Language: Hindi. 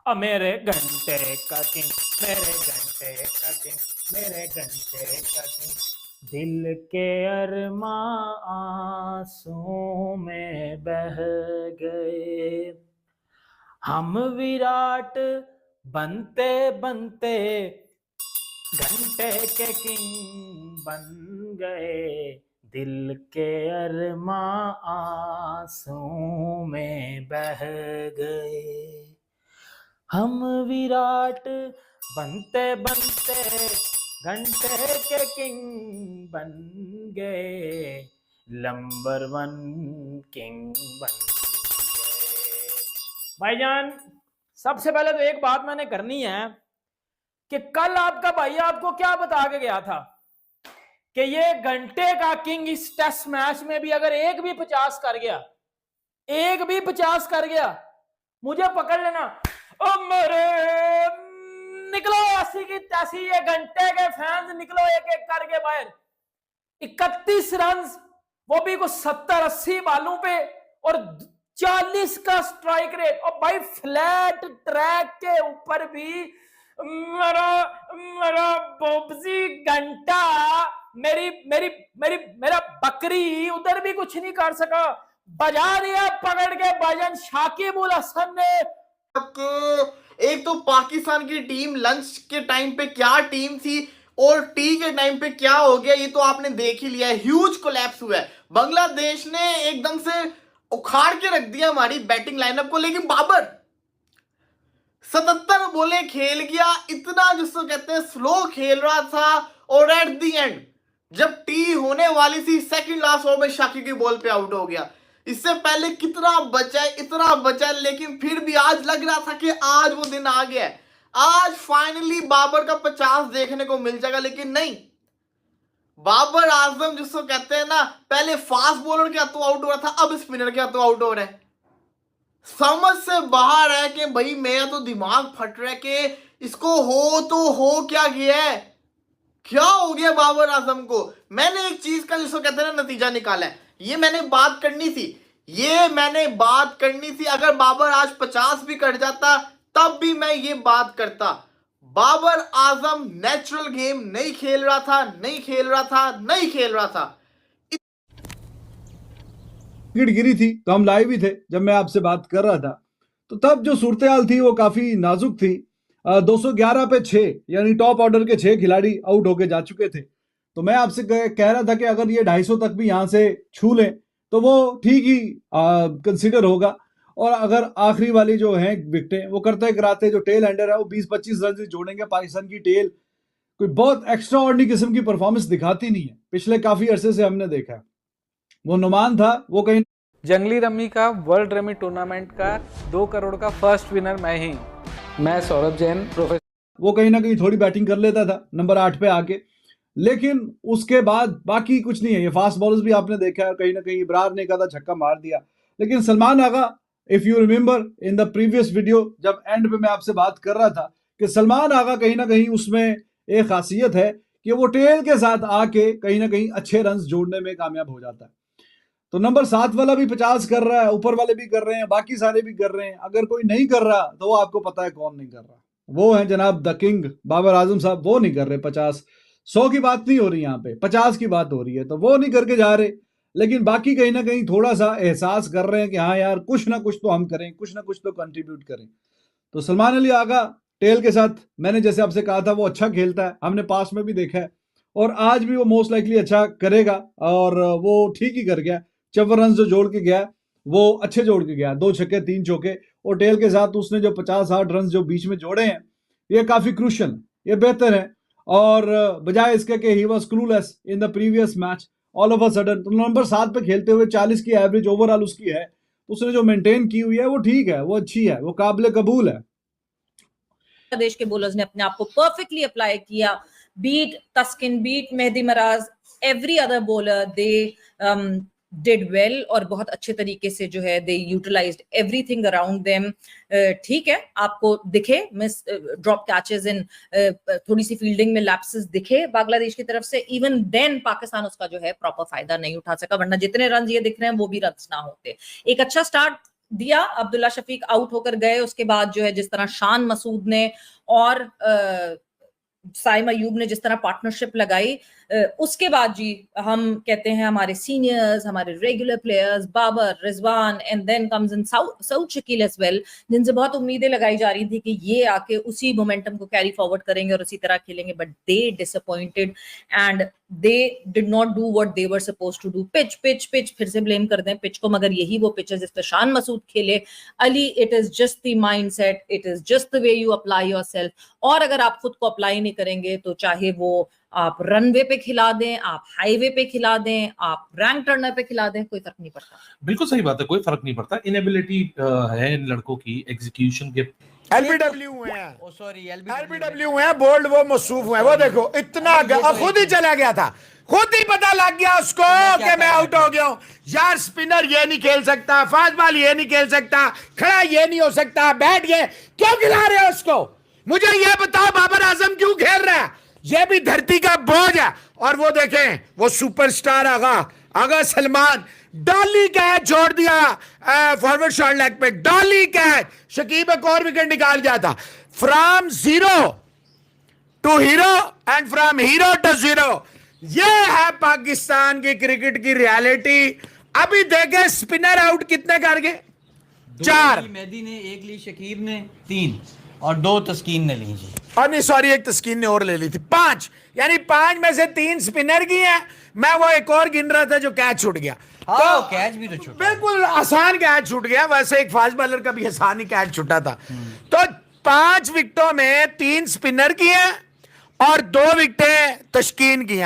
मेरे घंटे का किंग, मेरे घंटे का किंग, मेरे घंटे का किंग, दिल के अरमां आंसू में बह गए। हम विराट बनते बनते घंटे के किंग बन गए, दिल के अरमां आंसू में बह गए। हम विराट बनते बनते घंटे के किंग बन गए, नंबर 1 किंग बन गए। भाईजान, सबसे पहले तो एक बात मैंने करनी है कि कल आपका भाई आपको क्या बता के गया था कि ये घंटे का किंग इस टेस्ट मैच में भी अगर एक भी 50 कर गया, एक भी 50 कर गया, मुझे पकड़ लेना। ओ मेरे निकलो ऐसी की तैसी, ये घंटे के फैंस निकलो एक एक करके बाहर। 31 रन, वो भी कुछ 70-80 बालों पे, और 40 का स्ट्राइक रेट। और भाई फ्लैट ट्रैक के ऊपर भी मेरा मेरा बोबजी घंटा, मेरी मेरी मेरी मेरा बकरी उधर भी कुछ नहीं कर सका, बजा दिया पकड़ के भजन शाकिब उल हसन ने। एक तो पाकिस्तान की टीम लंच के टाइम पे क्या टीम थी और टी के टाइम पे क्या हो गया, ये तो आपने देख ही लिया है। ह्यूज कोलैप्स हुआ है, बांग्लादेश ने एकदम से उखाड़ के रख दिया हमारी बैटिंग लाइनअप को। लेकिन बाबर 77 बॉलें खेल गया, इतना जिसको कहते हैं स्लो खेल रहा था, और एट दी एंड जब टी होने वाली थी सेकंड लास्ट ओवर में शाकिब की बॉल पे आउट हो गया। इससे पहले कितना बचा है, इतना बचा है, लेकिन फिर भी आज लग रहा था कि आज वो दिन आ गया है, आज फाइनली बाबर का 50 देखने को मिल जाएगा। लेकिन नहीं, बाबर आजम जिसको कहते हैं ना, पहले फास्ट बॉलर के हाथों आउट हो रहा था, अब स्पिनर के हाथों आउट हो रहा है। समझ से बाहर है कि भाई मेरा तो दिमाग फट रहा है कि इसको हो तो हो क्या गया है, क्या हो गया बाबर आजम को। मैंने एक चीज का जिसको कहते हैं ना नतीजा निकाला है, ये मैंने बात करनी थी, अगर बाबर आज 50 भी कर जाता तब भी मैं ये बात करता। बाबर आजम नेचुरल गेम नहीं खेल रहा था। विकेट गिरी थी तो हम लाइव ही थे जब मैं आपसे बात कर रहा था, तो तब जो सूरत हाल थी वो काफी नाजुक थी। 211 पे 6 यानी टॉप ऑर्डर के 6 खिलाड़ी आउट होके जा चुके थे। तो मैं आपसे कह रहा था कि अगर ये 250 तक भी यहां से छू लें तो वो ठीक ही कंसिडर होगा। और अगर आखिरी वाली जो है विकेटें वो करते कराते जो टेल एंडर है वो 20-25 रन से जोड़ेंगे, पाकिस्तान की टेल कोई बहुत एक्स्ट्रा ऑर्डिनरी किस्म की परफॉर्मेंस दिखाती नहीं है, पिछले काफी अरसे से हमने देखा है। वो नुमान था, वो कहीं जंगली रमी का वर्ल्ड रमी टूर्नामेंट का 2 करोड़ का फर्स्ट विनर मैं ही। मैं सौरभ जैन प्रोफेसर। वो कहीं ना कहीं थोड़ी बैटिंग कर लेता था नंबर 8 पे आके, लेकिन उसके बाद बाकी कुछ नहीं है। ये फास्ट बॉलर्स भी आपने देखा है, कहीं ना कहीं इब्रार ने कहा था छक्का मार दिया, लेकिन Salman Agha, if you remember in the previous video जब एंड पे मैं आपसे बात कर रहा था कि सलमान आगा कहीं ना कहीं उसमें एक खासियत है कि वो टेल के साथ आके कहीं ना कहीं अच्छे रन जोड़ने में कामयाब हो जाता है। तो नंबर 7 वाला भी 50 कर रहा है, ऊपर वाले भी कर रहे हैं, बाकी सारे भी कर रहे हैं। अगर कोई नहीं कर रहा तो वो आपको पता है कौन नहीं कर रहा, वो है जनाब द किंग बाबर आजम साहब। वो नहीं कर रहे 50, 100 की बात नहीं हो रही, यहाँ पे 50 की बात हो रही है, तो वो नहीं करके जा रहे। लेकिन बाकी कहीं ना कहीं थोड़ा सा एहसास कर रहे हैं कि हाँ यार कुछ ना कुछ तो हम करें, कुछ ना कुछ तो कंट्रीब्यूट करें। तो सलमान अली आगा टेल के साथ मैंने जैसे आपसे कहा था वो अच्छा खेलता है, हमने पास में भी देखा है, और आज भी वो मोस्ट लाइकली अच्छा करेगा, और वो ठीक ही कर गया। 54 रन जो जोड़ के गया वो अच्छे जोड़ के गया, 2 छक्के 3 चौके, और टेल के साथ उसने जो 50-60 रन जो बीच में जोड़े हैं ये काफी क्रूशियल, ये बेहतर है। और बजाय इसके कि he was clueless in the previous match, all of a sudden तो नंबर 7 पे खेलते हुए 40 की एवरेज ओवरऑल उसकी है, उसने जो मेंटेन की हुई है वो ठीक है, वो अच्छी है, वो काबिल कबूल है। बांग्लादेश के बॉलर्स ने अपने आप को परफेक्टली अप्लाई किया, beat Taskin, beat Mehidy Miraz, every other bowler they did well, और बहुत अच्छे तरीके से जो है they utilized everything around them. ठीक है, आपको दिखे मिस ड्रॉप कैचेस इन, थोड़ी सी फील्डिंग में लैप्सेस दिखे बांग्लादेश की तरफ से, इवन देन पाकिस्तान उसका जो है प्रॉपर फायदा नहीं उठा सका, वरना जितने रन ये दिख रहे हैं वो भी रन ना होते। एक अच्छा स्टार्ट दिया। अब्दुल्ला शफीक आउट होकर गए, उसके बाद जो है जिस तरह शान मसूद ने और साइम अयूब ने जिस तरह पार्टनरशिप लगाई, उसके बाद जी हम कहते हैं हमारे सीनियर्स, हमारे regular players Babar, Rizwan and then comes in Saud Shakeel as well, जिनसे बहुत उम्मीदें लगाई जा रही थी कि ये आके उसी मोमेंटम को कैरी फॉरवर्ड करेंगे और उसी तरह खेलेंगे, but they disappointed and they did not do what they were supposed to do. Pitch फिर से ब्लेम कर दें पिच को, मगर यही वो पिच है जिस पे शान मसूद खेले। Ali, it is just the mindset, it is just the way you apply yourself, और अगर आप खुद को अप्लाई नहीं करेंगे तो चाहे वो आप रनवे पे खिला दें, आप हाईवे पे खिला दें, आप रैंक टर्नर पे खिला दें, कोई फर्क नहीं पड़ता। बिल्कुल सही बात है, कोई फर्क नहीं पड़ता। इनएबिलिटी है इन लड़कों की एग्जीक्यूशन के। एलबीडब्ल्यू हुए हैं, एलबीडब्ल्यू हुए हैं, बोल्ड वो मसूफ हुए हैं, वो देखो इतना और खुद ही चला गया था, खुद ही पता लग गया उसको कि मैं आउट हो गया हूं। यार स्पिनर ये नहीं खेल सकता, फास्ट बॉल ये नहीं खेल सकता, खड़ा ये नहीं हो सकता, बैट ये क्यों खिला रहे हो उसको? मुझे ये बताओ बाबर आजम क्यों खेल रहा है? ये भी धरती का बोझ है। और वो देखें वो सुपरस्टार आगा सलमान, डॉली कैच छोड़ दिया फॉरवर्ड शॉर्ट लेग पे, डॉली कैच, शकीब एक और विकेट निकाल गया था। From zero to hero and from hero to zero, ये है पाकिस्तान की क्रिकेट की रियलिटी। अभी देखे स्पिनर आउट कितने कर गए? 4। मेहदी ने 1 ली, शकीब ने 3 और 2 तस्कीन ने ली जी। और नहीं सॉरी, एक तस्कीन ने और ले ली थी। 5, यानी 5 में से 3 स्पिनर की हैं। मैं वो एक और गिन रहा था जो कैच छूट गया। तो कैच भी तो छूटा, बिल्कुल आसान कैच छूट गया। वैसे एक फास्ट बॉलर का भी आसान ही कैच छूटा था। तो 5 विकेटों में 3 स्पिनर की हैं और 2 विकेटें तस्कीन की हैं।